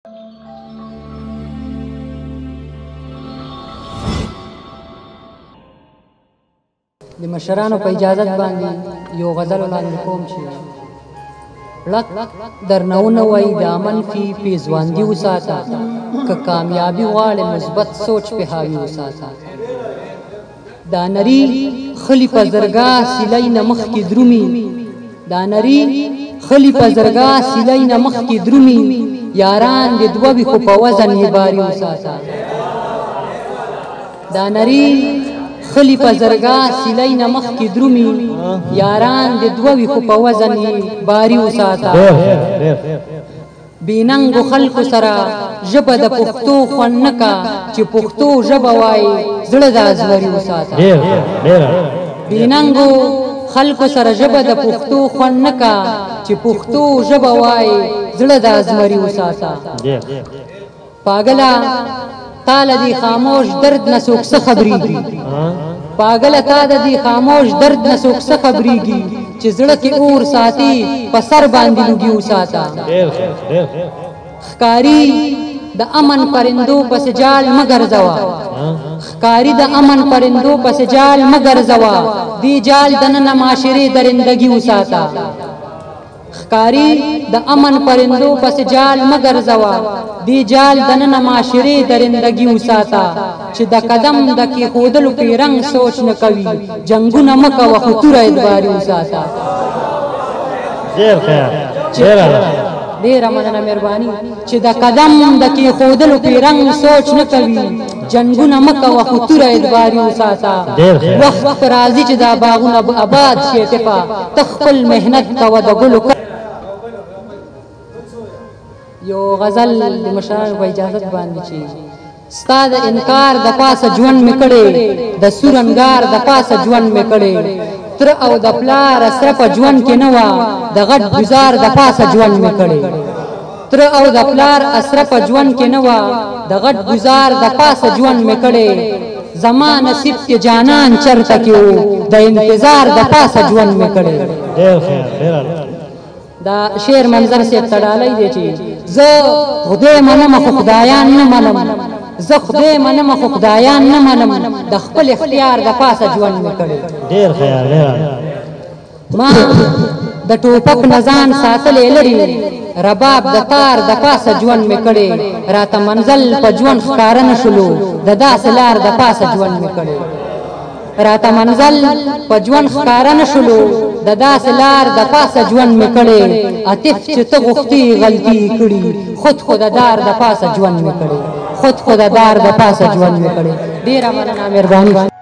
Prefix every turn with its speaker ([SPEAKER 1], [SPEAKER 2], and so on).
[SPEAKER 1] د مشرانو په اجازت باندې یو غزل وړاندې کوم چې لک درنونه وای د عمل فی پیزواندی وساته که کامیابی غواړې مثبت سوچ په حاوی وساته دا نری خلی په زرګا سیلای نمخ کې درومي دا نری خلی په زرګا سیلای نمخ کې درومي یاران د دوبي خو په وزن یې باری وساته دا نری خلی په زرګا سیلای نمخ کې درومي یاران د دوبي خو په وزن یې باری وساته بیننګو خلکو سره ژبه د پښتو خوند نه کا چې پښتو ژبه وای زړه د ازوري وساته بیننګو خلکو سره ژبه د پښتو خوند نه کا چې پښتو ژبه وای زړه د ازوري وساته پاگلا تاله دی خاموش درد نه څوک څه خبرېږي پاگله تا د دې خاموش درد نه څوک څه خبرېږي چې زړه کې اور ساتي په سر باندې لوګي وساته ښکاري د امن پرندو پس جال مگر زوا ښکاري د امن پرندو پس جال مگر زوا دی جال دننه معاشرې درندګي وساته ښکاری د امن پرندو پس جال مگر زوا دی جال دننه معاشرې درندګي وساته چې د قدم د کې خودلو په رنگ سوچ نه کوي جنگونه مکه و خطر ادباري وساته
[SPEAKER 2] ډیر خیر
[SPEAKER 1] ډیر مننه مهرباني چې د قدم د کې خودلو په رنگ سوچ نه کوي جنگونه مکه و خطر ادباري وساته وخت راځي چې دا باغونه آباد شي اتفا تخپل مهنت کوه د ګلو یو غزل د مشرانو په اجازت باندې چې ستا د انکار د پاسه ژوند مې کړی د سورنګار د پاسه ژوند مې کړی تر او د پلار سره په ژوند کې نه وه د غټ ګزار د پاسه ژوند مې کړی تر او د پلار سره په ژوند کې نه وه د غټ ګزار د پاسه ژوند مې کړی زما نصیب کې جانان چرته کې و د انتظار د پاسه ژوند مې کړی دا شعر منظر سے تړالی دی چې زه خدای منم خو خدایان نه منم زه خدای منم خو خدایان نه منم د خپل اختیار د پاسه ژوند مې کړی
[SPEAKER 2] ډیر خیر
[SPEAKER 1] ما د ټوپک نزان ساتلې لري رباب د تار د پاسه ژوند مې کړی راته منزل په ژوند ښکاره نه شولو د داسې لار د پاسه ژوند مې کړی راته منزل په ژوند ښکاره نه شولو د داسې لار د پاسه ژوند مې کړی عطف چې ته غوښتې غلطي کړي خود خو د دار د پاسه ژوند مې کړی خود خو د دار د پاسه ژوند مې کړی ډېره مننه مهرباني